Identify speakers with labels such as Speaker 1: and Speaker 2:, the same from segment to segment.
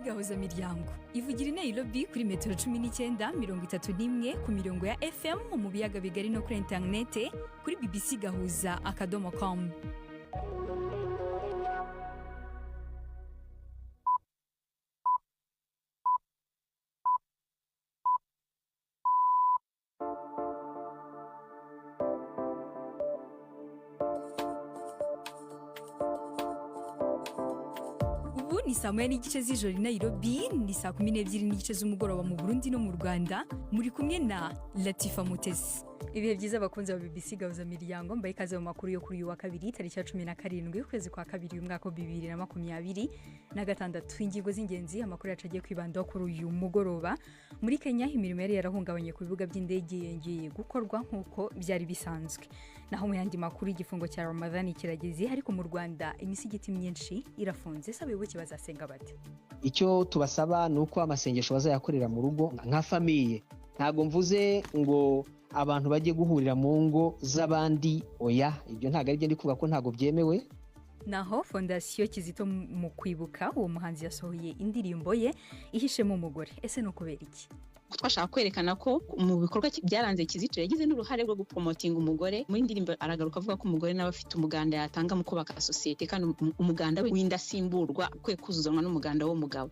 Speaker 1: Gahuza miryango ivugira i Nairobi kuri metero 19:31 ku mirongo ya FM mu biyaga bigari no kuri internet kuri bbcgahuza.com. Ni saa moya n'igice z'ijoro i Nairobi, ni saa 12 n'igice z'umugoroba mu Burundi no mu Rwanda. Muri kumwe na Latifa Mutesi. Ibihe byiza bakunze ba BBC Gahuza miryango, mbaye ikaze mu makuru yo kuri uyu wa kabiri tariki ya 17 ukwezi kwa kabiri uyu mwaka wa 2026. Ingingo z'ingenzi amakuru yacagiye kwibandaho kuri uyu mugoroba. Muri Kenya imirimo yari yarahungabanye ku bibuga by'indege yongeye gukorwa nkuko byari bisanzwe. Naho mu yandi makuru igifungo cya Ramadan kirageze, ariko mu Rwanda imisigiti myinshi irafunze. Sabe ubuki bazasenga bate?
Speaker 2: Icyo tubasaba nuko amasengesho bazayakorera mu rugo nka famiye. Ntago mvuze ngo abantu bagiye guhurira mu ngo z'abandi, oya, ibyo ntago ari byo ndi kuvuga ko ntago byemewe.
Speaker 1: Naho Fondation Kizito mu kwibuka uwo muhanzi yasohoye indirimbo ye ihishemo umugore. Ese no kubera iki?
Speaker 3: Twashaka kwerekana ko mu bikorwa byaranze Kizito yagize n'uruhare rwo gupromoting umugore. Muri ndirimbo aragaruka avuga ko umugore nawe afite umuganda yatanga mu kubaka societe, kandi umuganda we windasimburwa kwe kuzuzanwa n'umuganda wo mugabo.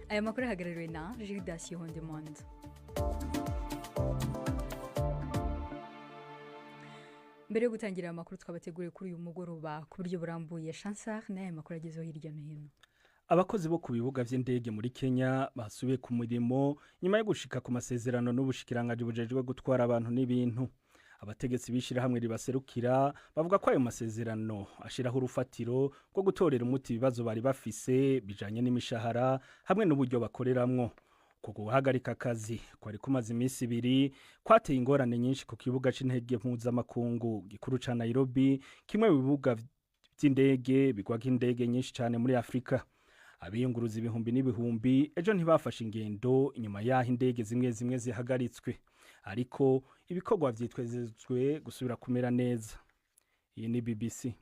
Speaker 1: Aya makuru hagarariwe na Gildas Hondemonde. Mbere yo gutangira amakuru twabateguriye kuri uyu mugoroba ku buryo burambuye, Chansar n'aya makuru agezeho hirya no hino.
Speaker 4: Abakozi bo ku bibuga vy'indege muri Kenya basubiye ku murimo nyuma yo gushika ku masezerano n'ubushikiranganji bujejwe gutwara abantu n'ibintu. Abategetsi bishira hamwe ribaserukira bavuga ko ayo masezerano ashiraho urufatiro rwo gutorera umuti ibibazo bari bafise bijanye n'imishahara hamwe n'uburyo bakoreramwo. Kuko guhagarika akazi kwari kumaze iminsi 2 kwateye ingorane nyinshi ku kibuga c'intege mpuzamakungu gikuru ca Nairobi, kimwe mu bibuga vy'indege bigwaga indege nyinshi cyane muri Afrika. Abiyunguruza ibihumbi n'ibihumbi ejo ntibafashe ingendo inyuma yaho indege zimwe zimwe zihagaritswe, ariko ibikorwa vyitwezezwe gusubira kumera neza. Iyi ni BBC.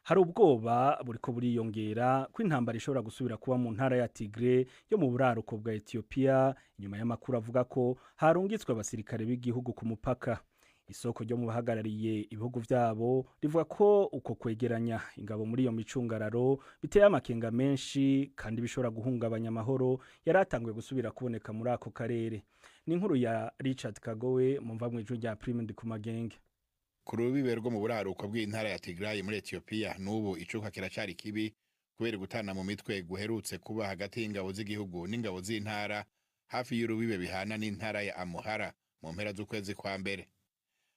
Speaker 4: Hari ubwoba buriko buriyongera ko intambara ishobora gusubira kuba mu ntara ya Tigray yo mu buraruko bwa Ethiopia, inyuma y'amakuru avuga ko harungitswe abasirikare b'igihugu ku mupaka. Isoko ryo mu bahagarariye ibihugu vyabo rivuga ko uko kwegeranya ingabo muri iyo micungararo biteye amakenga menshi kandi bishobora guhungabanya amahoro yaratangwe gusubira kuboneka muri ako karere. Ni inkuru ya Richard Kagowe mu mva mu ijwi rya Prime Ndikumagenge.
Speaker 5: Kuri ubibe rwo mu buraruko bw'intara ya Tigray muri Ethiopia n'ubu icuka kiracari kibi kubera gutana mu mitwe guherutse kuba hagati y'ingabo z'igihugu n'ingabo z'intara hafi y'urubibe bihana n'intara ya Amhara mu mpera z'ukwezi kwa mbere.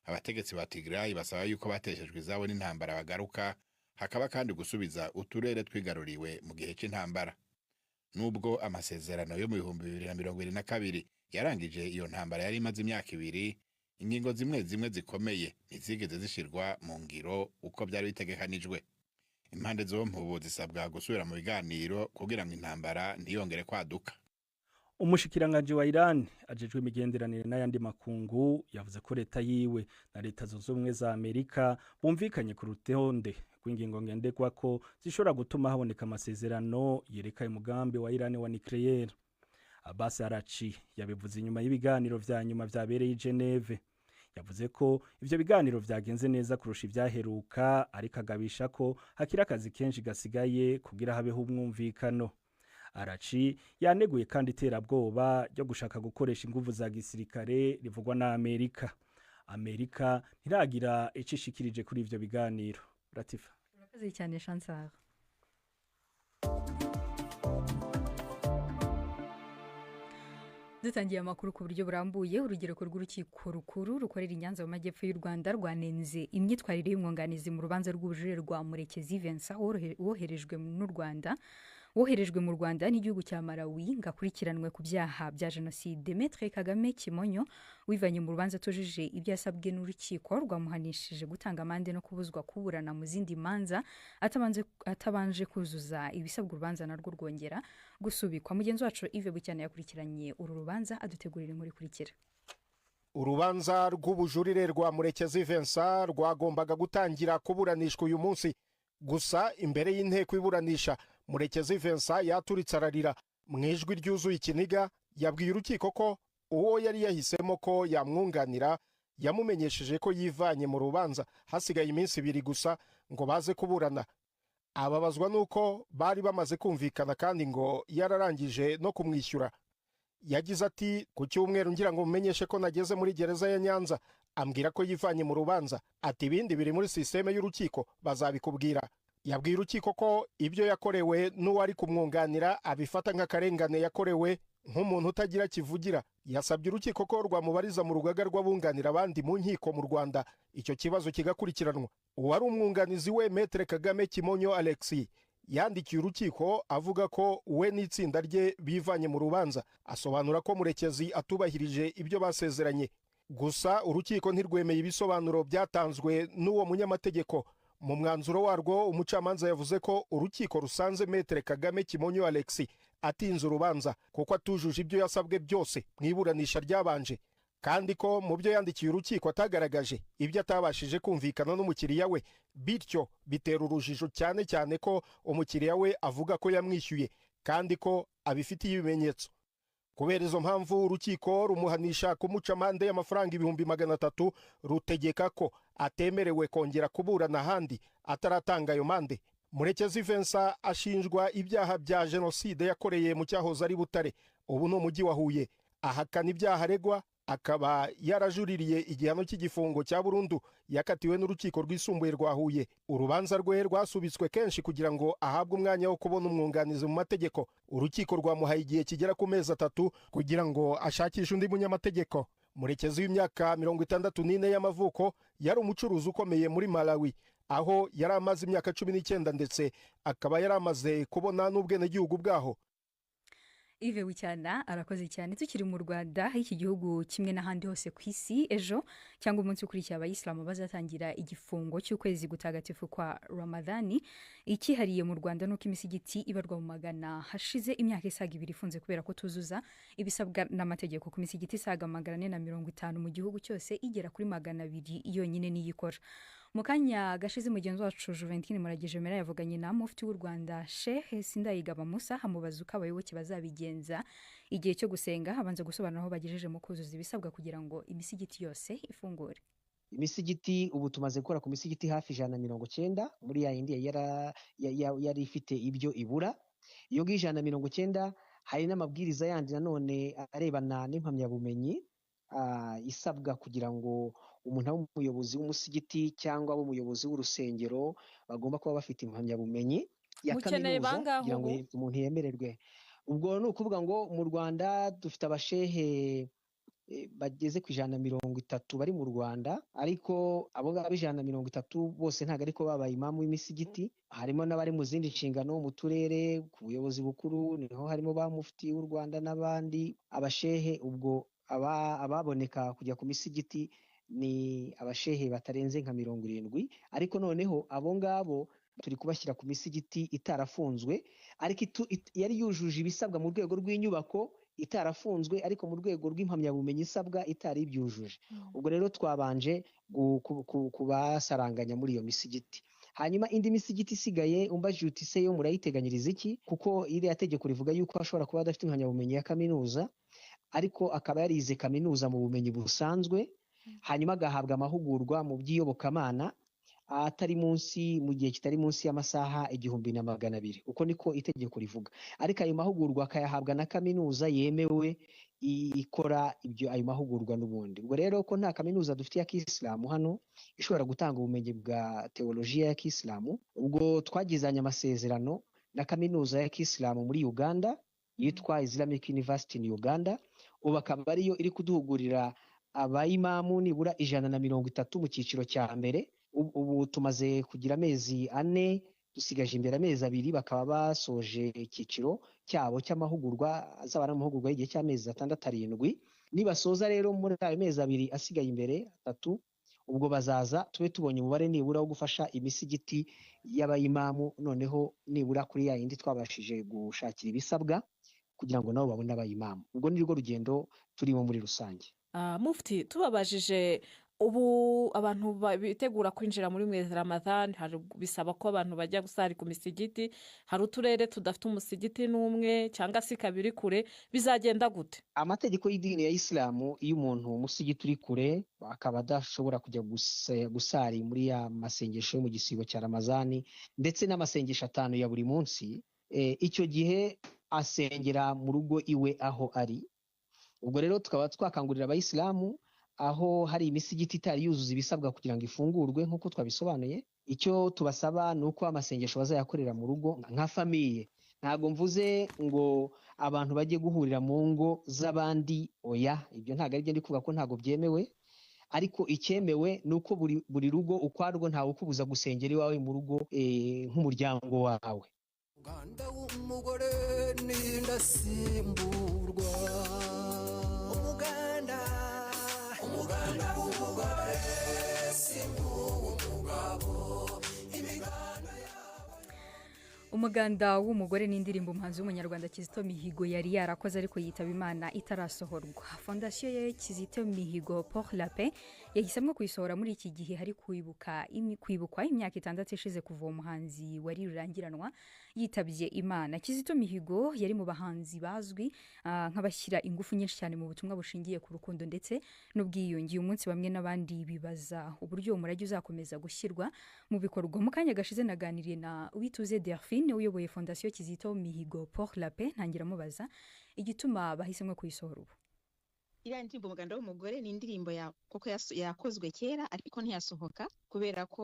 Speaker 5: Abategetsi ba Tigray basaba yuko bateshejwe izabo n'intambara bagaruka, hakaba kandi gusubiza uturere twigaruriwe mu gihe c'intambara. Nubwo amasezerano yo mu 2022 yarangije iyo ntambara yari imaze imyaka 2, ingingo zimwe zimwe zikomeye ntizigeze zishirwa mu ngiro uko byari bitegekanijwe. Impande zombi ubu zisabwa gusubira mu biganiro kugira ngo intambara ntiyongere kwaduka.
Speaker 4: Umushikiranganji wa Iran ajejwe imigenderanire n'ayandi makungu yavuze ko leta yiwe na leta zunze ubumwe za Amerika bumvikanye ku rutonde rw'ingingo ngendekwa ko zishobora gutuma haboneka amasezerano yereka umugambi wa Iran wa nucleaire. Abbas Arachi yabivuze inyuma y'ibiganiro vya nyuma vyabereye i Geneve. Yavuze ko ivyo biganiro vyagenze neza kurusha ivyaheruka, ariko agabisha ko hakira akazi kenshi gasigaye kugira habeho umwumvikano. Arachi yaneguye kandi iterabwoba ryo gushaka gukoresha inguvu za gisirikare rivugwa na Amerika. Amerika ntiragira icishikirije kuri ivyo biganiro. Latifa.
Speaker 1: Urakoze cyane Chansar. Dutangiye amakuru ku buryo burambuye. Urugereko rw'urukiko rukuru rukorera Inyanza mu majyepfo y'u Rwanda rwanenze imyitwarire y'umwunganizi mu rubanza rw'ubujurire rwa Murekezi Vincent woherejwe mu Rwanda n'igihugu cya Malawi ngakurikiranwe ku byaha bya Jenoside. Maître Kagame Kimonyo wivanye mu rubanza tujije ibyo yasabwe n'urukiko rwamuhanishije gutanga amande no kubuzwa kuburana mu zindi manza atabanje kuzuza ibisabwa urubanza narwo rwongera gusubikwa. Mugenzi wacu Yves Bucyane yakurikiranye uru rubanza adutegurira muri kurikira.
Speaker 6: Urubanza rw'ubujurire rwa Murekezi Vincent rwagombaga gutangira kuburanishwa uyu munsi, gusa imbere y'inteko iburanisha Murekezi Vincent yaturitse ararira mu ijwi ryuzuye ikiniga yabwiye urukiko ko uwo yari yahisemo ko yamwunganira yamumenyesheje ko yivanye mu rubanza hasigaye iminsi 2 gusa ngo baze kuburana. Ababazwa nuko bari bamaze kumvikana kandi ngo yararangije no kumwishyura. Yagize ati ku cyumweru ngira ngo mumenyeshe ko nageze muri gereza ya Nyanza, ambwira ko yivanye mu rubanza, ati ibindi biri muri systeme y'urukiko bazabikubwira. Yabwiye urukiko ko ibyo yakorewe n'uwari kumwunganira abifata nk'akarengane yakorewe nk'umuntu utagira kivugira. Yasabye urukiko ko rwamubariza mu rugaga rw'abunganira abandi mu nkiko mu Rwanda icyo kibazo kigakurikiranwa. Uwari umwunganizi we Maître Kagame Kimonyo Alexis yandikiye urukiko avuga ko we n'itsinda rye bivanye mu rubanza, asobanura ko Murekezi atubahirije ibyo basezeranye. Gusa urukiko ntirwemeye ibisobanuro byatanzwe n'uwo munyamategeko. Mu mwanzuro warwo umucamanza yavuze ko urukiko rusanze Maître Kagame Kimonyo Alexis atinze urubanza kuko atujuje ibyo yasabwe byose mu iburanisha ryabanje, kandi ko mu byo yandikiye urukiko atagaragaje ibyo atabashije kumvikana n'umukiriya we, bityo bitera urujijo cyane cyane ko umukiriya we avuga ko yamwishyuye kandi ko abifitiye ibimenyetso. Kubera izo mpamvu urukiko rumuhanisha kumuca amande y'amafaranga 300,000, rutegeka ko atemerewe kongera kuburana ahandi ataratanga ayo mande. Murekezi Vincent ashinjwa ibyaha bya jenoside yakoreye mu cyahoze ari Butare, ubu no mujyi wa Huye. Ahakana ibyaha aregwa, akaba yarajuririye igihano cy'igifungo cya burundu yakatiwe n'urukiko rwisumbuye rwa Huye. Urubanza rwe rwasubitswe kenshi kugira ngo ahabwe umwanya wo kubona umwunganizi mu mategeko. Urukiko rwamuhaye igihe kigera ku mezi 3 kugira ngo ashakishe undi munyamategeko. Murekezi w'imyaka 64 y'amavuko yari umucuruzi ukomeye muri Malawi, aho yari amaze imyaka 19 ndetse akaba yari amaze kubona n'ubwenegihugu bwaho.
Speaker 1: Ive Wicyana arakoze cyane. Tukiri mu Rwanda, iki gihugu kimwe n'ahandi hose ku isi, ejo cyangwa umunsi ukurikiye abayisilamu bazatangira igifungo cy'ukwezi gutagatifu kwa Ramadhani. Ikihariye mu Rwanda nuko imisigiti ibarwa mu magana hashize imyaka isaga 2 ifunze kubera ko tuzuza ibisabwa n'amategeko. Ku misigiti isaga 450 mu gihugu cyose, igera kuri 200 yonyine niyikora. Mu kanya gashize mugenzi wacu Juventine Muragijemera yavuganye na mufti w'u Rwanda Sheikh Sindayigaba Musa, hamubaza uko abayoboke bazabigenza igihe cyo gusenga, abanza gusobanura aho bagejeje mu kuzuza ibisabwa kugira ngo imisigiti yose ifungure.
Speaker 2: Imisigiti ubu tumaze gukora ku misigiti hafi 190 muri ya yindi yari ifite ibyo ibura. Iyo ngiyo 190 hari n'amabwiriza yandi nanone arebana n'impamyabumenyi isabwa kugira ngo umuntu w'umuyobozi w'umusigiti cyangwa w'umuyobozi w'urusengero bagomba kuba bafite impamyabumenyi ya kaminuza kugira ngo umuntu yemererwe. Ubwo ni ukuvuga ngo mu Rwanda dufite abashehe bageze ku 130 bari mu Rwanda, ariko abo ngabo 130 bose ntago ariko babaye imamu w'imisigiti. Harimo n'abari mu zindi nshingano mu turere, ku buyobozi bukuru niho harimo ba mufti w'u Rwanda n'abandi. Abashehe ubwo ababoneka kujya ku misigiti ni abashehe batarenze nka 70, ariko noneho abo ngabo turi kubashyira ku misigiti itarafunzwe ariko yari yujuje ibisabwa mu rwego rw'inyubako, itarafunzwe ariko mu rwego rw'impamyabumenyi isabwa itari byujuje. Ubwo rero twabanje kubasaranganya muri iyo misigiti. Hanyuma indi misigiti isigaye umbajije uti se yo murayiteganyiriza iki, kuko iriya tegeko rivuga yuko ashobora kuba adafite impamyabumenyi ya kaminuza ariko akaba yarize kaminuza mu bumenyi busanzwe, hanyuma agahabwa amahugurwa mu by'iyobokamana atari munsi mu gihe kitari munsi y'amasaha 1200, uko niko itegeko rivuga. Ariko ayo mahugurwa akayahabwa na kaminuza yemewe ikora ibyo ayo mahugurwa n'ubundi. Ubwo rero ko nta kaminuza dufite ya Kisilamu hano ishobora gutanga ubumenyi bwa teolojiya ya Kisilamu, ubwo twagizanye amasezerano na kaminuza ya Kisilamu muri Uganda yitwa Islamic University in Uganda. Ubu akaba ariyo iri kuduhugurira abayimamu nibura 130 mu cyiciro cya mbere. Ubu tumaze kugira amezi 4, dusigaje imbere amezi 2 bakaba basoje icyiciro cyabo cy'amahugurwa, azabana amahugurwa y'igihe cy'amezi 6-7. Nibasoza rero muri ayo mezi 2 asigaye imbere 3, ubwo bazaza tube tubonye umubare nibura wo gufasha imisigiti y'abayimamu, noneho nibura kuri ya yindi twabashije gushakira ibisabwa kugira ngo nabo babone abayimamu. Ubwo ni rwo rugendo turimo muri rusange.
Speaker 7: Mufti, tubabajije ubu abantu bitegura kwinjira muri mwezi Ramadhan bisaba ko abantu bajya gusari ku misigiti, hari uturere tudafite umusigiti n'umwe cyangwa se kabiri kure, bizagenda gute?
Speaker 2: Amategeko y'idini ya Isilamu, iyo umuntu umusigiti uri kure akaba adashobora kujya gusari muri ya masengesho yo mu gisibo cya Ramazani ndetse n'amasengesho 5 ya buri munsi, icyo gihe asengera mu rugo iwe aho ari. Ubwo rero tukaba twakangurira abayisilamu aho hari imisigiti itari yuzuza ibisabwa kugira ngo ifungurwe nk'uko twabisobanuye, icyo tubasaba ni uko amasengesho bazayakorera mu rugo nka famiye. Ntabwo mvuze ngo abantu bajye guhurira mu ngo z'abandi, oya, ibyo ntabwo ari byo ndi kuvuga ko ntabwo byemewe, ariko icyemewe ni uko buri rugo ukwarwo ntawe ukubuza gusengera iwawe mu rugo nk'umuryango wawe.
Speaker 8: Umuganda w'umugore n'indasimburwa, umuganda w'umugore simbuw'umugabo.
Speaker 1: Umuganda w'umugore ni indirimbo umuhanzi w'umunyarwanda Kizito Mihigo yari yarakoze ariko yitaba Imana itarasohorwa. Fondation ye Kizito Mihigo pour la paix yahisemwe kuyisohora muri iki gihe hari kwibukwa imyaka 6 ishize kuva umuhanzi wari rurangiranwa yitabye Imana. Kizito Mihigo yari mu bahanzi bazwi nk'abashyira ingufu nyinshi cyane mu butumwa bushingiye ku rukundo ndetse n'ubwiyunge. Uyu munsi bamwe n'abandi bibaza uburyo umurage uzakomeza gushyirwa mu bikorwa. Mu kanya gashize naganiriye na Uwituze Delphine uyoboye Fondation Kizito Mihigo pour la paix, ntangira mubaza igituma bahisemwe kuyisohora ubu.
Speaker 3: Iriya ndirimbo umuganda w'umugore ni indirimbo koko yakozwe kera ariko ntiyasohoka kubera ko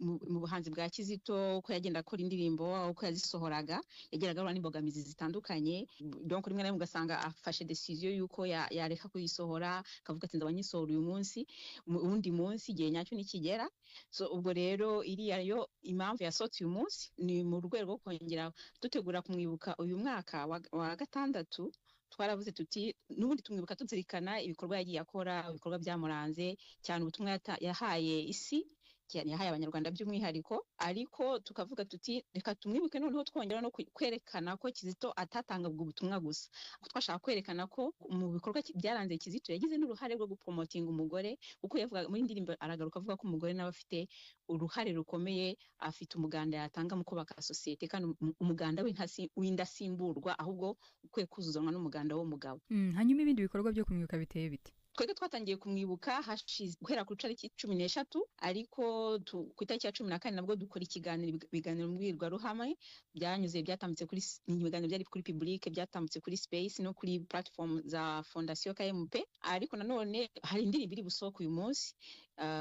Speaker 3: mu buhanzi bwa Kizito uko yagenda akora indirimbo uko yazisohoraga yageraga ahura n'imbogamizi zitandukanye, donc rimwe na rimwe ugasanga afashe decision yuko yareka kuyisohora, akavuga ati ndabanyisohora uyu munsi, undi munsi igihe nyacyo nikigera. So ubwo rero iriya yo impamvu yasohotse uyu munsi ni mu rwego rwo kongera dutegura kumwibuka uyu mwaka wa 6. Twaravuze tuti n'ubundi tumwibuka tuzirikana ibikorwa yagiye akora, ibikorwa byamuranze cyane, ubutumwa yahaye isi, yahaye abanyarwanda by'umwihariko, ariko tukavuga tuti reka tumwibuke noneho twongera no kwerekana ko Kizito atatanga ubwo butumwa gusa, ko twashaka kwerekana ko mu bikorwa byaranze Kizito yagize n'uruhare rwo gupromotinga umugore, kuko yavuga muri indirimbo aragaruka avuga ko umugore nawe afite uruhare rukomeye, afite umuganda yatanga mu kubaka societe, kandi umuganda we w'indasimburwa ahubwo ukwiye kuzuzanwa n'umuganda w'umugabo.
Speaker 1: Hanyuma ibindi bikorwa byo kumwibuka biteye bite?
Speaker 3: Twebwe twatangiye kumwibuka guhera ku itariki 13, ariko ku itariki ya 14 nabwo dukora ibiganiro mbwirwaruhame byatambutse kuri ibiganiro byari kuri public, byatambutse kuri Space no kuri platform za Fondation KMP. Ariko nanone hari indirimbo iri busohoka uyu munsi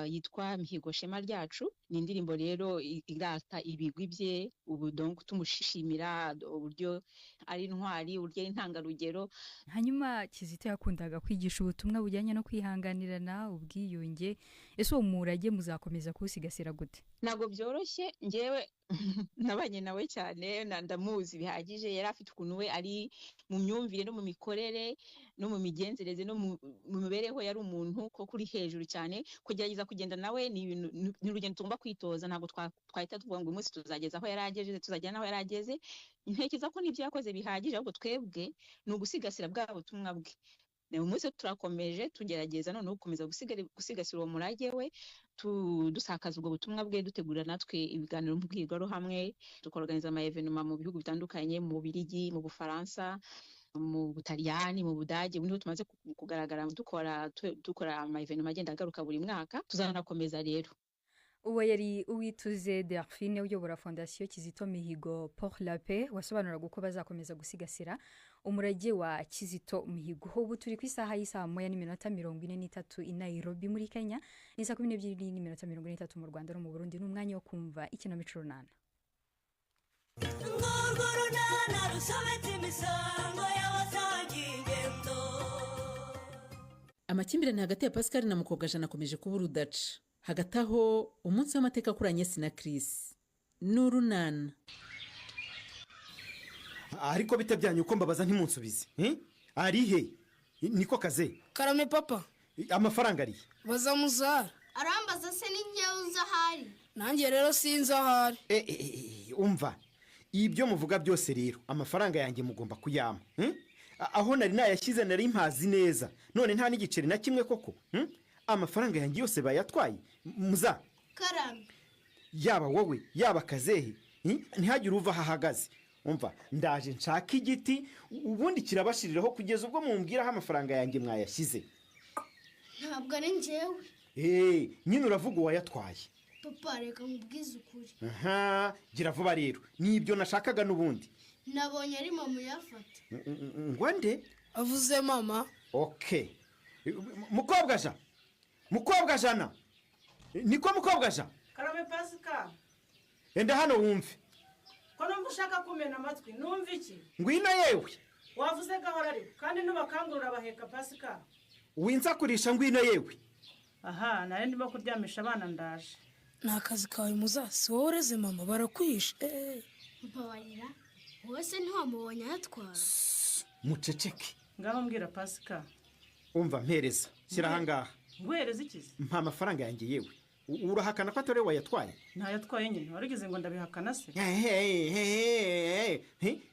Speaker 3: yitwa Mihigo Shema Ryacu. Ni indirimbo rero irata ibigwi bye, ubu donc tumushishimira uburyo ari intwari, uburyo ari intangarugero.
Speaker 1: Hanyuma Kizito yakundaga kwigisha ubutumwa bujyanye no kwihanganirana, ubwiyunge. Ese uwo murage muzakomeza kuwusigasira gute?
Speaker 3: Ntabwo byoroshye, njyewe nabanye nawe cyane, ndamuzi bihagije. Yari afite ukuntu we ari mu myumvire no mu mikorere no mu migenzereze no mu mibereho, yari umuntu ko kuri hejuru cyane. Kugerageza kugenda nawe ni urugendo tugomba kwitoza, ntabwo twahita tuvuga ngo umunsi tuzageza aho yari ageze, tuzagera naho yari ageze. Ntekereza ko n'ibyo yakoze bihagije, ahubwo twebwe ni ugusigasira bwa butumwa bwe. Umunsi turakomeje tugerageza noneho gukomeza gusigasira uwo murage we, dusakaza ubwo butumwa bwe, dutegura natwe ibiganiro mbwirwaruhamwe, tukorganiza ama evenement mu bihugu bitandukanye, mu Bubiligi, mu Bufaransa, mu Butaliyani, mu Budage. Niho tumaze kugaragara dukora ama evenement agenda agaruka buri mwaka, tuzanakomeza rero.
Speaker 1: Uwo yari Uwituze Delphine uyobora Fondation Kizito Mihigo pour la paix, wasobanuraga uko bazakomeza gusigasira umurage wa Kizito Mihigo. Ubu turi ku isaha y'isa 1:43 i Nairobi muri Kenya, ni saa 12:43 mu Rwanda no mu Burundi. N'umwanya wo kumva ikinamico runana.
Speaker 9: Amakimbirane hagati ya Pascal na Mukobwajana akomeje kuba urudaca. Hagati aho umunsi w'amateka kuri Agnes na Chris n'urunana.
Speaker 10: Ariko bitabyanye uko mbabaza ntimunsubize. Ari he? Niko kaze.
Speaker 11: Karame papa.
Speaker 10: Amafaranga ari?
Speaker 11: Bazamuzara.
Speaker 12: Arambaza se n'injye uza ahari.
Speaker 11: Nanjye rero sinzi ahari.
Speaker 10: Umva. Ibyo muvuga byose rero amafaranga yanjye mugomba kuyama. Aho nari nayashyize nari mpazi neza. None nta n'igiceri na kimwe koko. amafaranga yanjye yose bayatwaye muza
Speaker 12: karame
Speaker 10: yaba wowe yaba kazehe ntihagire uva aho ahagaze umva ndaje nshaka igiti ubundi kirabashiriraho kugeza ubwo mumbwira aho amafaranga yanjye mwayashyize.
Speaker 12: ntabwo ari njyewe.
Speaker 10: nyine uravuga uwayatwaye.
Speaker 12: papa reka nkubwize ukuri.
Speaker 10: aha gira vuba rero nibyo nashakaga n'ubundi.
Speaker 12: nabonye ari mama uyafata.
Speaker 10: ngo nde
Speaker 11: avuze mama.
Speaker 10: okay mukobwa jana niko mukobwa jana.
Speaker 13: karame Pasika
Speaker 10: enda hano wumve.
Speaker 13: ko numva ushaka kumena amatwi numva iki?
Speaker 10: ngwino yewe.
Speaker 13: wavuze gahora ariko kandi nubakangurura baheka Pasika.
Speaker 10: winsakurisha ngwino yewe.
Speaker 13: aha nari ndimo kuryamisha abana ndaje.
Speaker 11: ni akazi kawe muzasi wowe ureze mama barakwishe.
Speaker 12: papa warira wowe se ntiwamubonye ayatwara?
Speaker 10: muceceke.
Speaker 13: ngaho mbwira Pasika.
Speaker 10: umva mpereza shyira ahangaha.
Speaker 13: nguhereza ikizi?
Speaker 10: mpa amafaranga yanjye yewe. urahakana ko atari we wayatwaye?
Speaker 13: ntayatwaye nyine warigeze ngo ndabihakana se?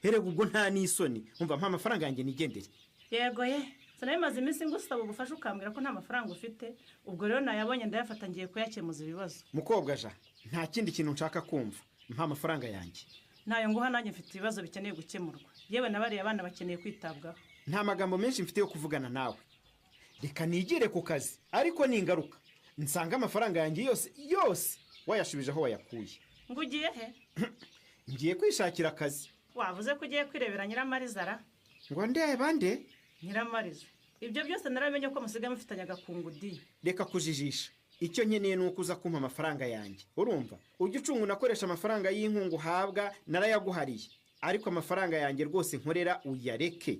Speaker 10: herega ubwo nta n'isoni. umva mpa amafaranga yanjye nigendere.
Speaker 13: yego ye sinabimaze iminsi ngusaba ubufasha ukambwira ko nta mafaranga ufite. ubwo rero nayabonye ndayafata ngiye kuyakemuza ibibazo.
Speaker 10: mukobwa ja nta kindi kintu nshaka kumva. mpa amafaranga yanjye.
Speaker 13: ntayo nguha nanjye mfite ibibazo bikeneye gukemurwa. yewe na bariya abana bakeneye kwitabwaho.
Speaker 10: nta magambo menshi mfite yo kuvugana nawe. reka nigire ku kazi ariko ningaruka nsanga amafaranga yanjye yose wayashubije aho wayakuye.
Speaker 13: ngo ugiye he?
Speaker 10: ngiye kwishakira akazi.
Speaker 13: wavuze ko ugiye kwirebera Nyiramarizara?
Speaker 10: ngo ndeba nde?
Speaker 13: Nyiramariza. ibyo byose naramenye ko musigaye mufitanye agakungu di.
Speaker 10: reka kujijisha. icyo nkeneye ni uko uza kumpa amafaranga yanjye. urumva ujya ucunga unakoresha amafaranga y'inkungu uhabwa narayaguhariye ariko amafaranga yanjye rwose nkorera uyareke.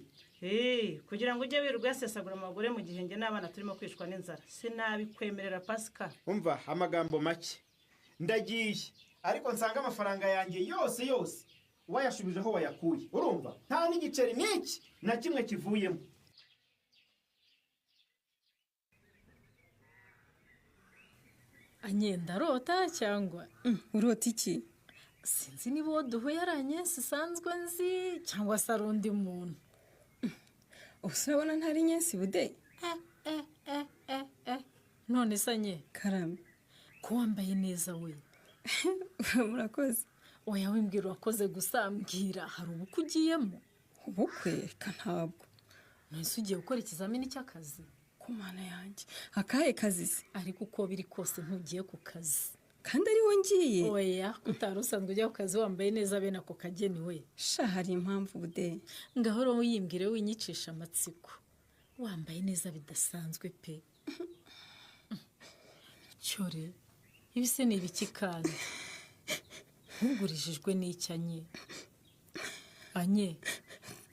Speaker 13: kugira ngo ujye wirirwa yasesagura amagure mu gihe njye n'abana turimo kwicwa n'inzara sinabikwemerera Pasika.
Speaker 10: umva amagambo make ndagiye ariko nsanga amafaranga yanjye yose wayashubije aho wayakuye. urumva nta n'igiceri n'iki na kimwe kivuyemo.
Speaker 7: anyenda rota cyangwa
Speaker 1: urota iki?
Speaker 7: sinzi niba uwo duhuye ari Agnes usanzwe nzi cyangwa se ari undi muntu.
Speaker 1: urabona ntari Agnes bude?
Speaker 7: none se nye
Speaker 1: karame
Speaker 7: ko wambaye neza we.
Speaker 1: murakoze.
Speaker 7: oya wimbwira urakoze gusa mbwira hari ubukwe ugiyemo?
Speaker 1: ubukwe? reka ntabwo.
Speaker 7: nahise ugiye gukora ikizamini cy'akazi?
Speaker 1: ku mana yanjye akahe kazi se?
Speaker 7: ariko uko biri kose ntugiye ku kazi
Speaker 1: kandi ariho ngiye.
Speaker 7: oya utari usanzwe ujya ku kazi wambaye neza bene ako kageni we.
Speaker 1: sha hari impamvu bude.
Speaker 7: ngahora wiyimbwire winyicisha amatsiko wambaye neza bidasanzwe pe. cyore ibi se ni ibiki kandi? ntugurijijwe n'icyo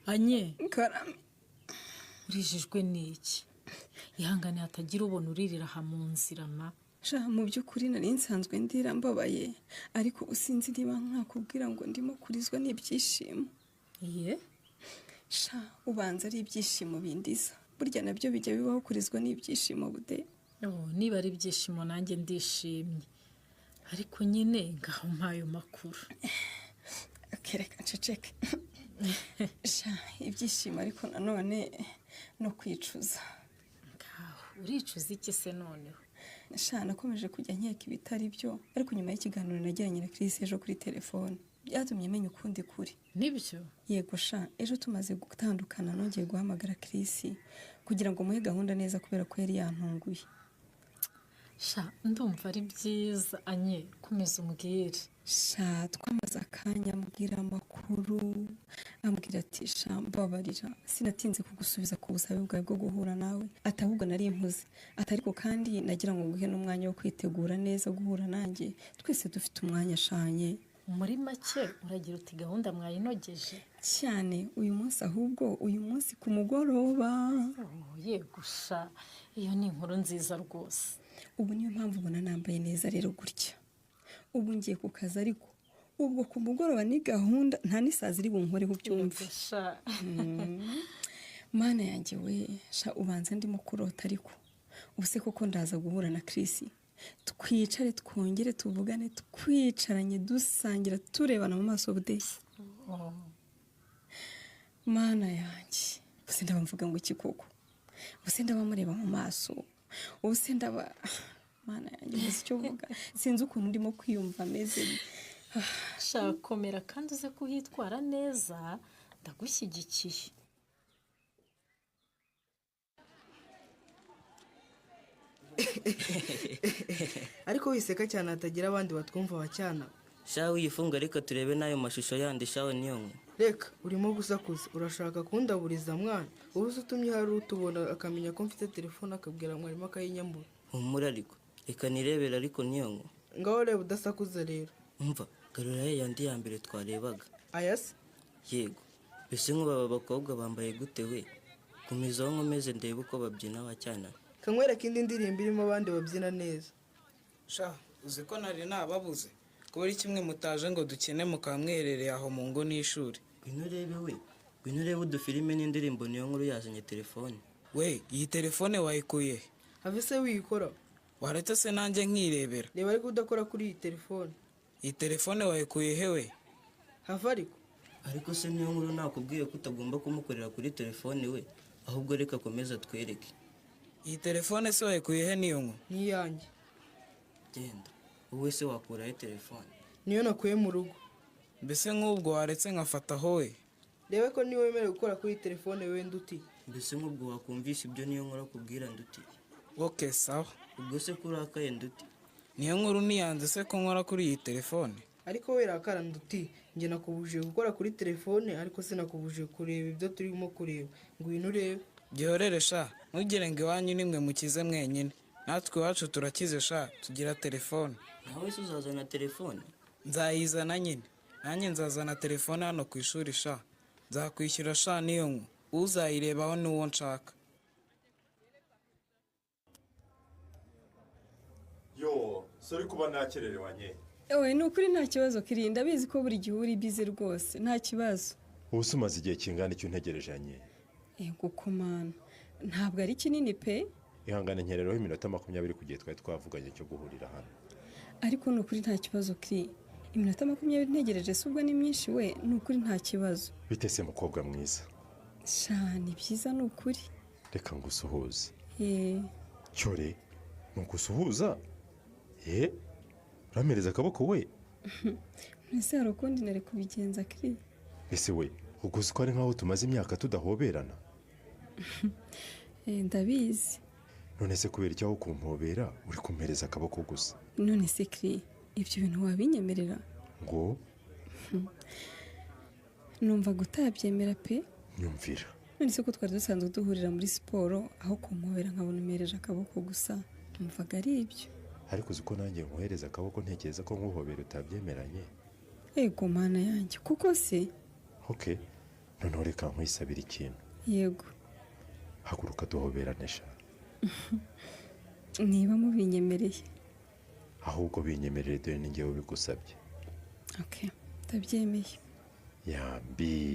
Speaker 7: anye
Speaker 1: karame
Speaker 7: urijijwe n'iki? ihangane hatagira ubona uririra aha mu nzira ma.
Speaker 1: sha mu by'ukuri nari nsanzwe ndira mbabaye ariko usinzi niba nkakubwira ngo ndimo kurizwa n'ibyishimo. sha ubanza ari ibyishimo bindiza burya nabyo bijya bibaho kurizwa n'ibyishimo bude.
Speaker 7: niba ari ibyishimo nanjye ndishimye ariko nyine ngaho mpayo makuru.
Speaker 1: reka nceceke. sha ibyishimo ariko nanone no kwicuza.
Speaker 7: uricuza iki se noneho?
Speaker 1: sha nakomeje kujya nkeka ibitari byo ariko nyuma y'ikiganiro najyanye na Chris ejo kuri telefone byatumye menya ukundi kuri.
Speaker 7: nibyo?
Speaker 1: yego sha ejo tumaze gutandukana nongeye guhamagara Chris kugira ngo muhe gahunda neza kubera ko yari yantunguye.
Speaker 7: sha ndumva ari byiza anye komeza umbwire.
Speaker 1: sha twamaze akanya ambwira amakuru ambwira ati sha mbabarira sinatinze kugusubiza ku busabe bwawe bwo guhura nawe atahubwo nari impuze atariko kandi nagira ngo nguhe n'umwanya wo kwitegura neza guhura nanjye twese dufite umwanya shanye.
Speaker 7: muri make uragira uti gahunda mwayinogeje
Speaker 1: cyane uyu munsi ahubwo uyu munsi ku mugoroba.
Speaker 7: yego sha iyo ni inkuru nziza rwose.
Speaker 1: ubu niyo mpamvu ubona nambaye neza rero gutya. ubu ngiye ku kazi ariko ubwo ku mugoroba ni gahunda nta n'isazi iri bunkoreho ubyumve. mana yanjye we sha ubanza ndimo kurota ariko ubu se koko ndaza guhura na Chris twicare twongere tuvugane twicaranye dusangira turebana mu maso bude. mana yanjye ubuse ndabamvuga ngo iki koko ubuse ndabamureba mu maso
Speaker 14: ubu se ndaba mana yanjye muzi icyo uvuga sinzi ukuntu ndimo kwiyumva ameze
Speaker 15: shaka komera kandi uze kuhitwara neza ndagushyigikiye.
Speaker 16: ariko wiseka cyane hatagira abandi batwumva wacyana.
Speaker 17: sha wifunga reka turebe n'ayo mashusho yandi shawe niyo nkwe.
Speaker 16: reka urimo gusakuza urashaka kundaburiza mwana ubu se utumye hari utubona akamenya ko mfite telefone akabwira mwarimu akayinyambura.
Speaker 17: humura ariko reka nirebera ariko niyo nkwe.
Speaker 16: ngaho reba udasakuza rero.
Speaker 17: umva garura yandi ya mbere twarebaga.
Speaker 16: aya se?
Speaker 17: yego mbese nk'ubu bakobwa bambaye gute we? gumizaho nkomeze ndebe uko babyina wacyana.
Speaker 16: kanywereka indi ndirimbo irimo abandi babyina neza.
Speaker 18: sha uzi ko nari nababuze kubera kimwe mutaje ngo dukine mukamwerereye aho mu ngo n'ishuri.
Speaker 17: ngwino urebe we ngwino urebe udufilime n'indirimbo niyo nkuru yazanye telefone.
Speaker 18: we iyi telefone wayikuye he?
Speaker 16: have se wiyikora?
Speaker 18: waretse se nanjye nkirebera.
Speaker 16: reba ariko udakora kuri iyi telefone.
Speaker 18: iyi telefone wayikuye he we?
Speaker 16: have
Speaker 17: ariko se niyo nkuru nakubwiye ko utagomba kumukorera kuri telefone we ahubwo reka akomeza twereke.
Speaker 18: iyi telefone se wayikuye he niyo nkuru?
Speaker 16: ni iyanjye.
Speaker 17: genda wowe se wakuraho telefone?
Speaker 16: niyo nakuye mu rugo.
Speaker 18: mbese nk'ubwo waretse nkafataho we?
Speaker 16: rebe ko niwe wemerewe gukora kuri telefone we nduti.
Speaker 17: mbese nk'ubwo wakumvisha ibyo niyo nkuru akubwira nduti?
Speaker 18: oke sawa.
Speaker 17: ubwo se ko urakaye nduti?
Speaker 18: niyo nkuru niyanze se ko nkora kuri iyi telefone?
Speaker 16: ariko we rakara nduti njye nakubujije gukora kuri telefone ariko sinakubujije kureba ibyo turimo kureba. ngwino urebe.
Speaker 18: gihorere sha ntugire ngo iwanyu nimwe mukize mwenyine natwe iwacu turakize sha tugira telefone.
Speaker 17: nawe se uzazana telefone?
Speaker 18: nzayizana nyine nanjye nzazana telefone hano ku ishuri sha nzakwishyura sha niyo nkuru uzayirebaho n'uwo nshaka.
Speaker 19: yo sori kuba nakererewanye.
Speaker 14: ewe ni ukuri nta kibazo kirinda abizi ko buri gihe uri bize rwose nta kibazo.
Speaker 19: ubu se umaze igihe kingana icyo untegerejanye?
Speaker 14: yego komana ntabwo ari kinini pe.
Speaker 19: ihangane nkerereho iminota 20 ku gihe twari twavuganye cyo guhurira hano.
Speaker 14: ariko ni ukuri nta kibazo kiri iminota 20 ntegereje se ubwo ni myinshi we ni ukuri nta kibazo.
Speaker 19: bitese mukobwa mwiza.
Speaker 14: sha ni byiza ni ukuri.
Speaker 19: reka ngusuhuze.
Speaker 14: cyore
Speaker 19: nugusuhuza uramereza akaboko we.
Speaker 14: mbese hari ukundi nari kubigenza kiri.
Speaker 19: ese we uguze ko ari nkaho tumaze imyaka tudahoberana.
Speaker 14: ndabizi.
Speaker 19: none se kubera icyaho kumpobera uri kumpereza akaboko gusa?
Speaker 14: none se kiri ibyo bintu wabinyemerera?
Speaker 19: ngo
Speaker 14: numva gutabyemera pe.
Speaker 19: nyumvira.
Speaker 14: none se ko twari dusanzwe duhurira muri siporo aho kumpobera nkabona umereje akaboko gusa numvaga ari ibyo.
Speaker 19: ariko uzi ko nanjye nkohereza akaboko ntekereza ko nkuhobera utabyemeranye.
Speaker 14: yego mana yanjye kuko se.
Speaker 19: okay noneho reka nkwisabira ikintu.
Speaker 14: yego
Speaker 19: haguruka duhoberane sha.
Speaker 14: niba mubinyemereye.
Speaker 19: ahubwo binyemerere dore ni njyewe ubigusabye.
Speaker 14: okay ndabyemeye.
Speaker 19: yambi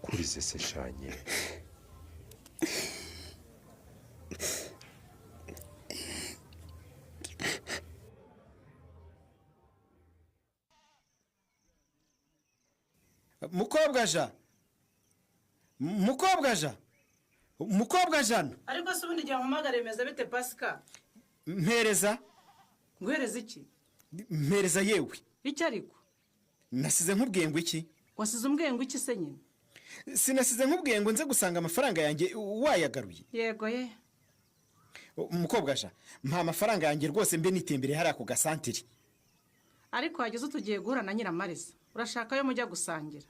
Speaker 19: kurize se shanye.
Speaker 10: mukobwa jana.
Speaker 13: ariko se ubundi igihe mpamagara bimeze bite pasika?
Speaker 10: mpereza.
Speaker 13: nguhereza iki?
Speaker 10: mpereza yewe.
Speaker 13: icyo ariko?
Speaker 10: nasize nkubwiye ngo iki?
Speaker 13: wasize umbwiye ngo iki se nyine?
Speaker 10: sinasize nkubwiye ngo nze gusanga amafaranga yanjye wayagaruye.
Speaker 13: yego ye.
Speaker 10: mukobwa mpa amafaranga yanjye rwose mbe nitembereye hariya ku gasantiri.
Speaker 13: ariko hageze utugiye guhura na nyiramariza urashaka yo mujya gusangira.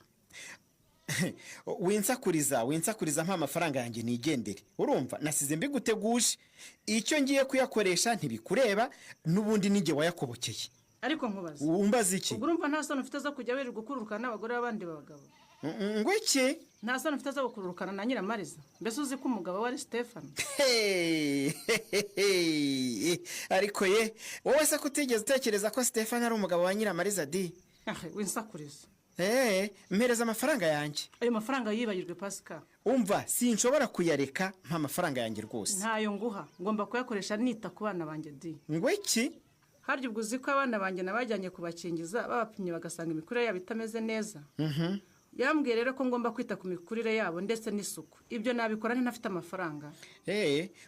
Speaker 10: winsakuriza mpa amafaranga yanjye nigendere. urumva nasize mbiguteguje icyo ngiye kuyakoresha ntibikureba n'ubundi ninjye wayakobokeye.
Speaker 13: ariko nkubaza
Speaker 10: umbaza iki?
Speaker 13: ubwo urumva nta soni ufite zo kujya wirirwa ukururukana n'abagore b'abandi bagabo?
Speaker 10: ngo iki?
Speaker 13: nta soni ufite zo gukururukana na nyiramariza? mbese uzi ko umugabo we ari Stefano?
Speaker 10: ariko ye wowe se kutigeze utekereza ko Stefano ari umugabo wa nyiramariza di?
Speaker 13: winsakuriza.
Speaker 10: mpereza amafaranga yanjye.
Speaker 13: ayo mafaranga yibagirwe pasika.
Speaker 10: umva sinshobora kuyareka mpa amafaranga yanjye rwose.
Speaker 13: ntayo nguha ngomba kuyakoresha nita ku bana banjye di.
Speaker 10: ngo iki?
Speaker 13: harya ubwo uzi ko abana banjye nabajyanye kubakingiza babapimye bagasanga imikurire yabo itameze neza. yambwiye rero ko ngomba kwita ku mikurire yabo ndetse n'isuku. Ibyo nabikora ntafite amafaranga.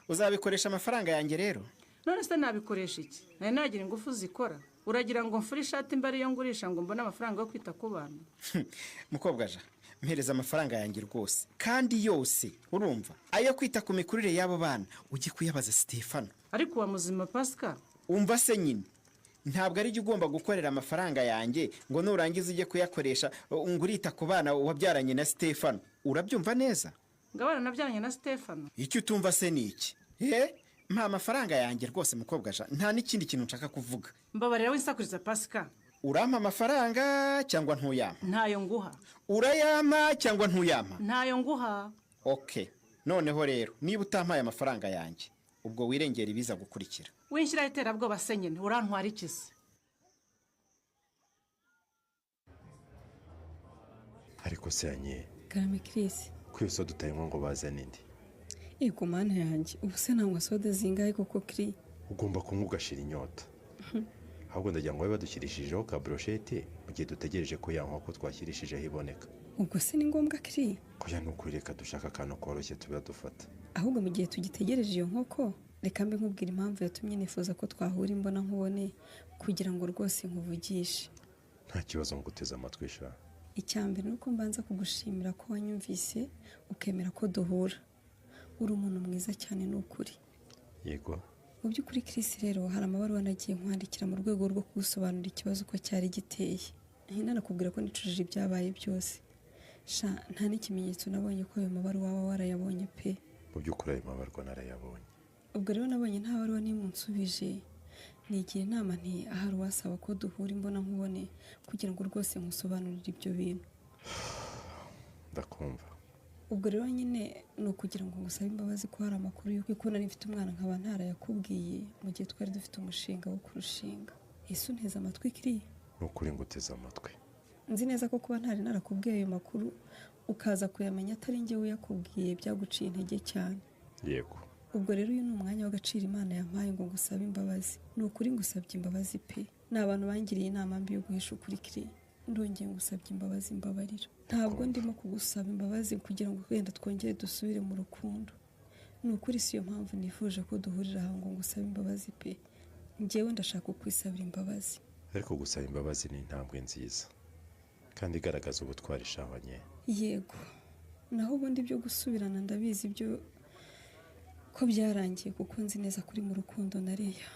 Speaker 10: Uzabikoresha amafaranga yanjye rero?
Speaker 13: None se nabikoresha iki? Nari nagira ingufu zikora. Uragira ngo mfure ishati mbere yo ngurisha ngo mbone amafaranga yo kwita ku bana?
Speaker 10: Mukobwa ja, mpereza amafaranga yanjye rwose kandi yose, urumva? Ayo kwita ku mikurire y'abo bana ujye kuyabaza Stefano.
Speaker 13: Ariko wa muzima Pascal,
Speaker 10: umva se nyine, ntabwo ari ugomba gukorera amafaranga yanjye ngo nurangiza ujye kuyakoresha ngurita ku bana wabyaranye na Stefano. Urabyumva neza?
Speaker 13: Ngabana nabyaranye na Stefano.
Speaker 10: Icyo utumva se ni iki? Mpa amafaranga yanjye rwose mukobwa ja, nta n'ikindi kintu nshaka kuvuga.
Speaker 13: Mbabarira winsakuriza Pascal.
Speaker 10: Urampa amafaranga cyangwa ntuyampa?
Speaker 13: Ntayo nguha.
Speaker 10: Urayampa cyangwa ntuyampa?
Speaker 13: Ntayo nguha.
Speaker 10: Okay, noneho rero niba utampaye amafaranga yanjye ubwo wirengera ibiza gukurikira.
Speaker 13: Winshyiraho iterabwoba se nyine urantwara iki se?
Speaker 19: ariko se Anye,
Speaker 14: Karame Chris,
Speaker 19: kwese dutayemo ngo bazane indi.
Speaker 14: Ego mana yanjye, ubu se nanywa soda zingahe koko Chris?
Speaker 19: Ugomba kunywa ugashira inyota. Ahubwo ndagira ngo babe badushyiririshijeho ka brochette mu gihe dutegereje ko ya nkoko twashyirishijeho iboneka.
Speaker 14: Ubwo se ni ngombwa Chris?
Speaker 19: Kuya nuko reka dushaka akantu koroshye tuba dufata.
Speaker 14: Ahubwo mu gihe tugitegereje iyo nkoko, reka mbe nkubwira impamvu yatumye nifuza ko twahura imbona nkubone kugira ngo rwose nkuvugishe.
Speaker 19: Nta kibazo nguteze amatwi sha.
Speaker 14: Icyambere nuko mbanza kugushimira ko wanyumvise ukemera ko duhura. Uri umuntu mwiza cyane n'ukuri.
Speaker 19: Yego.
Speaker 14: Mu by'ukuri Chris rero hari amabaruwa nagiye nkwandikira mu rwego rwo kugusobanurira ikibazo ko cyari giteye. Hina nakubwira ko nicujije ibyabaye byose. Sha nta n'ikimenyetso nabonye ko ayo mabaruwa waba warayabonye pe.
Speaker 19: Mu by'ukuri ayo mabaruwa narayabonye.
Speaker 14: Ubwo rero nabonye nta baruwa n'imwe nsubije. Nigiye inama nti ahari wasaba ko duhura imbona nkubone kugira ngo rwose nkusobanurire ibyo bintu.
Speaker 19: Ndakumva.
Speaker 14: Ubwo rero nyine no kugira ngo ngusabe imbabazi ko hari amakuru yuko nari mfite umwana nkaba ntarayakubwiye mu gihe twari dufite umushinga wo kurushinga. Ese unteze amatwi Kiri?
Speaker 19: Nukuri nguteze amatwi.
Speaker 14: Nzi neza ko kuba ntari narakubwiye ayo makuru ukaza kuyamenya atari njye uyakubwiye byaguciye intege cyane.
Speaker 19: Yego.
Speaker 14: Ubwo rero uyu ni umwanya w'agaciro Imana yampaye ngo ngusabe imbabazi. Nukuri ngusabye imbabazi pe. N'abantu bangiriye inama mbi yo guhisha ukuri Kiri. Ndongeye ngusabye imbabazi mbabarira. Ntabwo ndimo kugusaba imbabazi kugira ngo wenda twongere dusubire mu rukundo. Nukuri siyo mpamvu nifuje ko duhurira aho ngo ngusabe imbabazi pe. Njyewe ndashaka kwisabira imbabazi.
Speaker 19: Ariko gusaba imbabazi ni intambwe nziza kandi igaragaza ubutwari shabanye.
Speaker 14: Yego. Naho ubundi byo gusubirana ndabizi byo ko byarangiye kuko nzi neza kuri mu rukundo na Leya.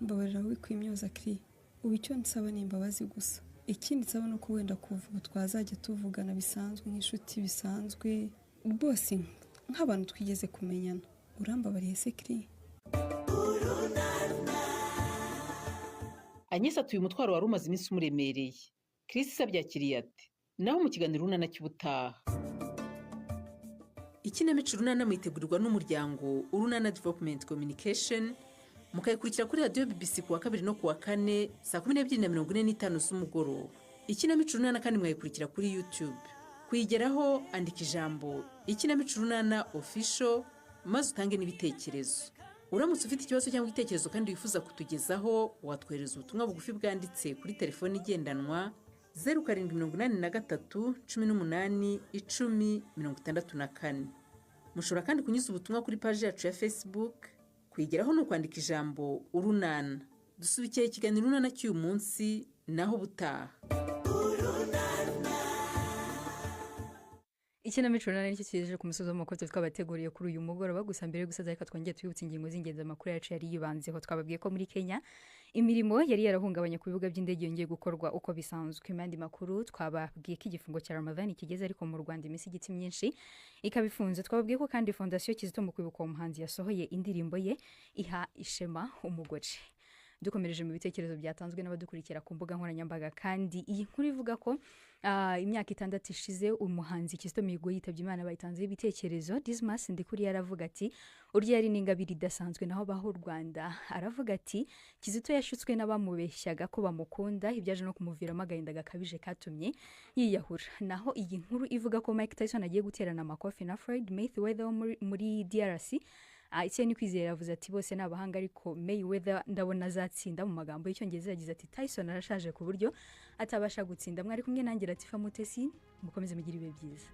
Speaker 14: Mbabarira wikwimyoza Kiri. Ubu icyo nsaba ni imbabazi gusa. Ikindi nsaba no ko wenda kuva ubu twazajya tuvugana bisanzwe nk'inshuti bisanzwe bose nk'abantu twigeze kumenyana. Urambabariye se Kiri?
Speaker 9: Anyisa atuye umutwaro wari umaze iminsi umuremereye. Chris abyakiriye ati naho mu kiganiro runana cy'ubutaha. Ikinamico runana mwitegurirwa n'umuryango Urunana Development Communication mukayikurikira kuri radio BBC kuwa 2 no kuwa 4 saa 12:45 z'umugoroba. Ikinamico runana kandi mwayikurikira kuri YouTube. Kuyigeraho andika ijambo Ikinamico runana official maze utange n'ibitekerezo. Uramutse ufite ikibazo cyangwa igitekerezo kandi wifuza kutugezaho watwohereza ubutumwa bugufi bwanditse kuri telefone igendanwa 0783 18 10 64. Mushobora kandi kunyuza ubutumwa kuri page yacu ya Facebook. Kwigeraho no kwandika ijambo urunana. Dusubikiye ikiganiro runana cy'uyu munsi naho butaha.
Speaker 1: Ikinamico runana nicyo kigejeje ku musozo w'amakuru twabateguriye kuri uyu mugoroba. Gusa mbere yo gusaza reka twongere twibutse ingingo z'ingenzi amakuru yacu yari yibanzeho. Twababwiye ko muri Kenya imirimo yari yarahungabanye ku bibuga by'indege yongeye gukorwa uko bisanzwe. Imandi makuru twababwiye ko igifungo cya Ramadhan kigeze ariko mu Rwanda imisigiti myinshi ikabifunze. Twababwiye ko kandi Fondation Kizito mu kwibuka umuhanzi yasohoye indirimbo ye Iha Ishema umugore. Dukomereje mu bitekerezo byatanzwe n'abadukurikira ku mbuga nkoranyambaga kandi iyi nkuru ivuga ko imyaka 6 ishize umuhanzi Kizito Mihigo yitabye Imana bayitanze ibitekerezo. Dismas Ndikuri yaravuga ati urya yari n'ingabire idasanzwe naho baho Rwanda. Aravuga ati Kizito yashutswe n'abamubeshyaga ko bamukunda ibyaje no kumuviramo agahinda gakabije katumye yiyahura. Naho iyi nkuru ivuga ko Mike Tyson agiye guterana amakofi na Floyd Mayweather muri DRC Etienne Kwizera yavuze ati bose ni abahanga ariko Mayweather ndabona azatsinda mu magambo y'icyongereza yagize ati Tyson arashaje ku buryo atabasha gutsinda mwari kumwe nanjye Latifa Mutesi mukomeze mugire ibihe byiza